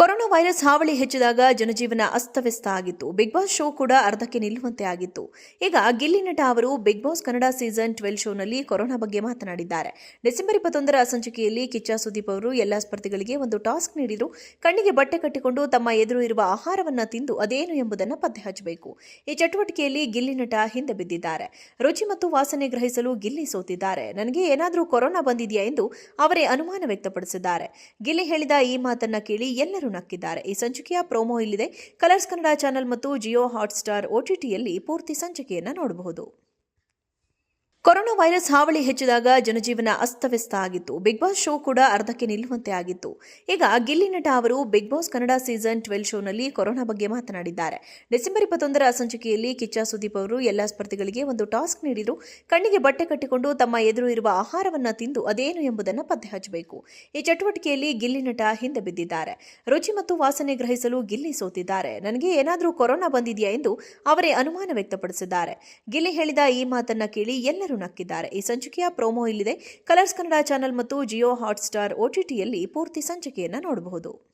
Corona virus ಹಾವಳಿ ಹೆಚ್ಚಿದಾಗ ಜನಜೀವನ ಅಸ್ತವ್ಯಸ್ತ ಆಗಿತ್ತು. ಬಿಗ್ ಬಾಸ್ ಶೋ ಕೂಡ ಅರ್ಧಕ್ಕೆ ನಿಲ್ಲುವಂತೆ ಆಗಿತ್ತು. ಈಗ ಗಿಲ್ಲಿ ನಟ ಅವರು ಬಿಗ್ ಬಾಸ್ ಕನ್ನಡ ಸೀಸನ್ 12 ಶೋನಲ್ಲಿ ಕೊರೋನಾ ಬಗ್ಗೆ ಮಾತನಾಡಿದ್ದಾರೆ. ಡಿಸೆಂಬರ್ 21ರ ಸಂಚಿಕೆಯಲ್ಲಿ ಕಿಚ್ಚ ಸುದೀಪ್ ಅವರು ಎಲ್ಲಾ ಸ್ಪರ್ಧಿಗಳಿಗೆ ಒಂದು ಟಾಸ್ಕ್ ನೀಡಿದ್ರು. ಕಣ್ಣಿಗೆ ಬಟ್ಟೆ ಕಟ್ಟಿಕೊಂಡು ತಮ್ಮ ಎದುರು ಇರುವ ಆಹಾರವನ್ನ ತಿಂದು ಅದೇನು ಎಂಬುದನ್ನು ಪತ್ತೆ ಹಚ್ಚಬೇಕು. ಈ ಚಟುವಟಿಕೆಯಲ್ಲಿ ಗಿಲ್ಲಿ ನಟ ಹಿಂದೆ ಬಿದ್ದಿದ್ದಾರೆ. ರುಚಿ ಮತ್ತು ವಾಸನೆ ಗ್ರಹಿಸಲು ಗಿಲ್ಲಿ ಸೋತಿದ್ದಾರೆ. ನನಗೆ ಏನಾದರೂ ಕೊರೋನಾ ಬಂದಿದೆಯಾ ಎಂದು ಅವರೇ ಅನುಮಾನ ವ್ಯಕ್ತಪಡಿಸಿದ್ದಾರೆ. ಗಿಲ್ಲಿ ಹೇಳಿದ ಈ ಮಾತನ್ನ ಕೇಳಿ ಎಲ್ಲರೂ ನಕ್ಕಿದ್ದಾರೆ. ಈ ಸಂಚಿಕೆಯ ಪ್ರೋಮೋ ಇಲ್ಲಿದೆ. ಕಲರ್ಸ್ ಕನ್ನಡ ಚಾನೆಲ್ ಮತ್ತು ಜಿಯೋ ಹಾಟ್‌ಸ್ಟಾರ್ OTTಯಲ್ಲಿ ಪೂರ್ತಿ ಸಂಚಿಕೆಯನ್ನು ನೋಡಬಹುದು. ಕೊರೋನಾ ವೈರಸ್ ಹಾವಳಿ ಹೆಚ್ಚಿದಾಗ ಜನಜೀವನ ಅಸ್ತವ್ಯಸ್ತ ಆಗಿತ್ತು. ಬಿಗ್ ಬಾಸ್ ಶೋ ಕೂಡ ಅರ್ಧಕ್ಕೆ ನಿಲ್ಲುವಂತೆ ಆಗಿತ್ತು. ಈಗ ಗಿಲ್ಲಿ ನಟ ಅವರು ಬಿಗ್ ಬಾಸ್ ಕನ್ನಡ ಸೀಸನ್ 12 ಶೋನಲ್ಲಿ ಕೊರೋನಾ ಬಗ್ಗೆ ಮಾತನಾಡಿದ್ದಾರೆ. ಡಿಸೆಂಬರ್ 21ರ ಸಂಚಿಕೆಯಲ್ಲಿ ಕಿಚ್ಚ ಸುದೀಪ್ ಅವರು ಎಲ್ಲಾ ಸ್ಪರ್ಧಿಗಳಿಗೆ ಒಂದು ಟಾಸ್ಕ್ ನೀಡಿದ್ರು. ಕಣ್ಣಿಗೆ ಬಟ್ಟೆ ಕಟ್ಟಿಕೊಂಡು ತಮ್ಮ ಎದುರು ಇರುವ ಆಹಾರವನ್ನ ತಿಂದು ಅದೇನು ಎಂಬುದನ್ನು ಪತ್ತೆ ಹಚ್ಚಬೇಕು. ಈ ಚಟುವಟಿಕೆಯಲ್ಲಿ ಗಿಲ್ಲಿ ನಟ ಹಿಂದೆ ಬಿದ್ದಿದ್ದಾರೆ. ರುಚಿ ಮತ್ತು ವಾಸನೆ ಗ್ರಹಿಸಲು ಗಿಲ್ಲಿ ಸೋತಿದ್ದಾರೆ. ನನಗೆ ಏನಾದರೂ ಕೊರೋನಾ ಬಂದಿದೆಯಾ ಎಂದು ಅವರೇ ಅನುಮಾನ ವ್ಯಕ್ತಪಡಿಸಿದ್ದಾರೆ. ಗಿಲ್ಲಿ ಹೇಳಿದ ಈ ಮಾತನ್ನ ಕೇಳಿ ಎಲ್ಲರೂ ನಕ್ಕಿದ್ದಾರೆ. ಈ ಸಂಚಿಕೆಯ ಪ್ರೋಮೋ ಇಲ್ಲಿದೆ. ಕಲರ್ಸ್ ಕನ್ನಡ ಚಾನೆಲ್ ಮತ್ತು ಜಿಯೋ ಹಾಟ್‌ಸ್ಟಾರ್ OTTಯಲ್ಲಿ ಪೂರ್ತಿ ಸಂಚಿಕೆಯನ್ನು ನೋಡಬಹುದು.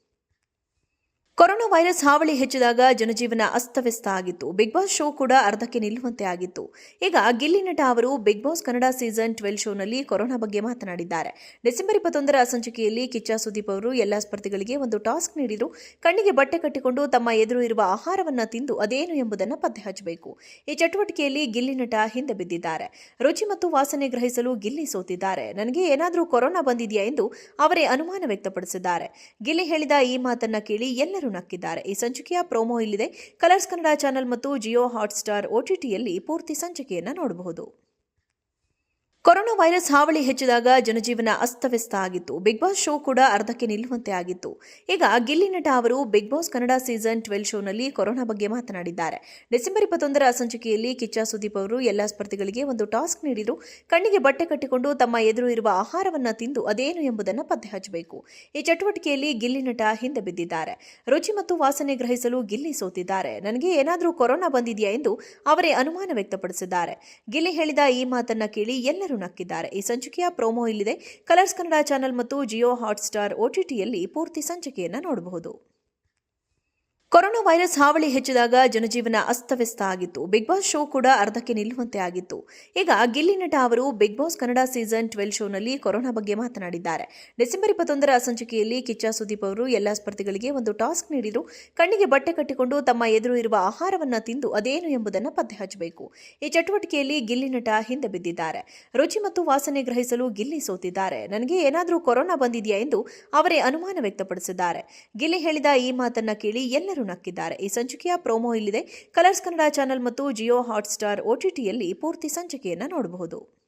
ಕೊರೋನಾ ವೈರಸ್ ಹಾವಳಿ ಹೆಚ್ಚಿದಾಗ ಜನಜೀವನ ಅಸ್ತವ್ಯಸ್ತ ಆಗಿತ್ತು. ಬಿಗ್ ಬಾಸ್ ಶೋ ಕೂಡ ಅರ್ಧಕ್ಕೆ ನಿಲ್ಲುವಂತೆ ಆಗಿತ್ತು. ಈಗ ಗಿಲ್ಲಿ ನಟ ಅವರು ಬಿಗ್ ಬಾಸ್ ಕನ್ನಡ ಸೀಸನ್ 12 ಶೋನಲ್ಲಿ ಕೊರೋನಾ ಬಗ್ಗೆ ಮಾತನಾಡಿದ್ದಾರೆ. ಡಿಸೆಂಬರ್ 21ರ ಸಂಚಿಕೆಯಲ್ಲಿ ಕಿಚ್ಚ ಸುದೀಪ್ ಅವರು ಎಲ್ಲಾ ಸ್ಪರ್ಧಿಗಳಿಗೆ ಒಂದು ಟಾಸ್ಕ್ ನೀಡಿದ್ರು. ಕಣ್ಣಿಗೆ ಬಟ್ಟೆ ಕಟ್ಟಿಕೊಂಡು ತಮ್ಮ ಎದುರು ಇರುವ ಆಹಾರವನ್ನ ತಿಂದು ಅದೇನು ಎಂಬುದನ್ನು ಪತ್ತೆ ಹಚ್ಚಬೇಕು. ಈ ಚಟುವಟಿಕೆಯಲ್ಲಿ ಗಿಲ್ಲಿ ನಟ ಹಿಂದೆ ಬಿದ್ದಿದ್ದಾರೆ. ರುಚಿ ಮತ್ತು ವಾಸನೆ ಗ್ರಹಿಸಲು ಗಿಲ್ಲಿ ಸೋತಿದ್ದಾರೆ. ನನಗೆ ಏನಾದರೂ ಕೊರೋನಾ ಬಂದಿದೆಯಾ ಎಂದು ಅವರೇ ಅನುಮಾನ ವ್ಯಕ್ತಪಡಿಸಿದ್ದಾರೆ. ಗಿಲ್ಲಿ ಹೇಳಿದ ಈ ಮಾತನ್ನ ಕೇಳಿ ಎಲ್ಲರೂ ನಕ್ಕಿದ್ದಾರೆ. ಈ ಸಂಚಿಕೆಯ ಪ್ರೋಮೋ ಇಲ್ಲಿದೆ. ಕಲರ್ಸ್ ಕನ್ನಡ ಚಾನೆಲ್ ಮತ್ತು ಜಿಯೋ ಹಾಟ್‌ಸ್ಟಾರ್ OTTಯಲ್ಲಿ ಪೂರ್ತಿ ಸಂಚಿಕೆಯನ್ನು ನೋಡಬಹುದು. ಕೊರೋನಾ ವೈರಸ್ ಹಾವಳಿ ಹೆಚ್ಚಿದಾಗ ಜನಜೀವನ ಅಸ್ತವ್ಯಸ್ತ ಆಗಿತ್ತು. ಬಿಗ್ ಬಾಸ್ ಶೋ ಕೂಡ ಅರ್ಧಕ್ಕೆ ನಿಲ್ಲುವಂತೆ ಆಗಿತ್ತು. ಈಗ ಗಿಲ್ಲಿ ನಟ ಅವರು ಬಿಗ್ ಬಾಸ್ ಕನ್ನಡ ಸೀಸನ್ 12 ಶೋನಲ್ಲಿ ಕೊರೋನಾ ಬಗ್ಗೆ ಮಾತನಾಡಿದ್ದಾರೆ. ಡಿಸೆಂಬರ್ 21ರ ಸಂಚಿಕೆಯಲ್ಲಿ ಕಿಚ್ಚ ಸುದೀಪ್ ಅವರು ಎಲ್ಲಾ ಸ್ಪರ್ಧಿಗಳಿಗೆ ಒಂದು ಟಾಸ್ಕ್ ನೀಡಿದ್ರು. ಕಣ್ಣಿಗೆ ಬಟ್ಟೆ ಕಟ್ಟಿಕೊಂಡು ತಮ್ಮ ಎದುರು ಇರುವ ಆಹಾರವನ್ನ ತಿಂದು ಅದೇನು ಎಂಬುದನ್ನು ಪತ್ತೆ ಹಚ್ಚಬೇಕು. ಈ ಚಟುವಟಿಕೆಯಲ್ಲಿ ಗಿಲ್ಲಿ ನಟ ಹಿಂದೆ ಬಿದ್ದಿದ್ದಾರೆ. ರುಚಿ ಮತ್ತು ವಾಸನೆ ಗ್ರಹಿಸಲು ಗಿಲ್ಲಿ ಸೋತಿದ್ದಾರೆ. ನನಗೆ ಏನಾದರೂ ಕೊರೋನಾ ಬಂದಿದೆಯಾ ಎಂದು ಅವರೇ ಅನುಮಾನ ವ್ಯಕ್ತಪಡಿಸಿದ್ದಾರೆ. ಗಿಲ್ಲಿ ಹೇಳಿದ ಈ ಮಾತನ್ನ ಕೇಳಿ ಎಲ್ಲರೂ ನಕ್ಕಿದ್ದಾರೆ. ಈ ಸಂಚಿಕೆಯ ಪ್ರೋಮೋ ಇಲ್ಲಿದೆ. ಕಲರ್ಸ್ ಕನ್ನಡ ಚಾನೆಲ್ ಮತ್ತು ಜಿಯೋ ಹಾಟ್‌ಸ್ಟಾರ್ OTTಯಲ್ಲಿ ಪೂರ್ತಿ ಸಂಚಿಕೆಯನ್ನು ನೋಡಬಹುದು. ಕೊರೋನಾ ವೈರಸ್ ಹಾವಳಿ ಹೆಚ್ಚಿದಾಗ ಜನಜೀವನ ಅಸ್ತವ್ಯಸ್ತ ಆಗಿತ್ತು. ಬಿಗ್ ಬಾಸ್ ಶೋ ಕೂಡ ಅರ್ಧಕ್ಕೆ ನಿಲ್ಲುವಂತೆ ಆಗಿತ್ತು. ಈಗ ಗಿಲ್ಲಿ ನಟ ಅವರು ಬಿಗ್ ಬಾಸ್ ಕನ್ನಡ ಸೀಸನ್ 12 ಶೋನಲ್ಲಿ ಕೊರೋನಾ ಬಗ್ಗೆ ಮಾತನಾಡಿದ್ದಾರೆ. ಡಿಸೆಂಬರ್ 21ರ ಸಂಚಿಕೆಯಲ್ಲಿ ಕಿಚ್ಚ ಸುದೀಪ್ ಅವರು ಎಲ್ಲಾ ಸ್ಪರ್ಧಿಗಳಿಗೆ ಒಂದು ಟಾಸ್ಕ್ ನೀಡಿದ್ರು. ಕಣ್ಣಿಗೆ ಬಟ್ಟೆ ಕಟ್ಟಿಕೊಂಡು ತಮ್ಮ ಎದುರು ಇರುವ ಆಹಾರವನ್ನ ತಿಂದು ಅದೇನು ಎಂಬುದನ್ನು ಪತ್ತೆ ಹಚ್ಚಬೇಕು. ಈ ಚಟುವಟಿಕೆಯಲ್ಲಿ ಗಿಲ್ಲಿ ನಟ ಹಿಂದೆ ಬಿದ್ದಿದ್ದಾರೆ. ರುಚಿ ಮತ್ತು ವಾಸನೆ ಗ್ರಹಿಸಲು ಗಿಲ್ಲಿ ಸೋತಿದ್ದಾರೆ. ನನಗೆ ಏನಾದರೂ ಕೊರೋನಾ ಬಂದಿದೆಯಾ ಎಂದು ಅವರೇ ಅನುಮಾನ ವ್ಯಕ್ತಪಡಿಸಿದ್ದಾರೆ. ಗಿಲ್ಲಿ ಹೇಳಿದ ಈ ಮಾತನ್ನ ಕೇಳಿ ಎಲ್ಲರೂ ನಕ್ಕಿದ್ದಾರೆ. ಈ ಸಂಚಿಕೆಯ ಪ್ರೋಮೋ ಇಲ್ಲಿದೆ. ಕಲರ್ಸ್ ಕನ್ನಡ ಚಾನೆಲ್ ಮತ್ತು ಜಿಯೋ ಹಾಟ್‌ಸ್ಟಾರ್ OTTಯಲ್ಲಿ ಪೂರ್ತಿ ಸಂಚಿಕೆಯನ್ನು ನೋಡಬಹುದು.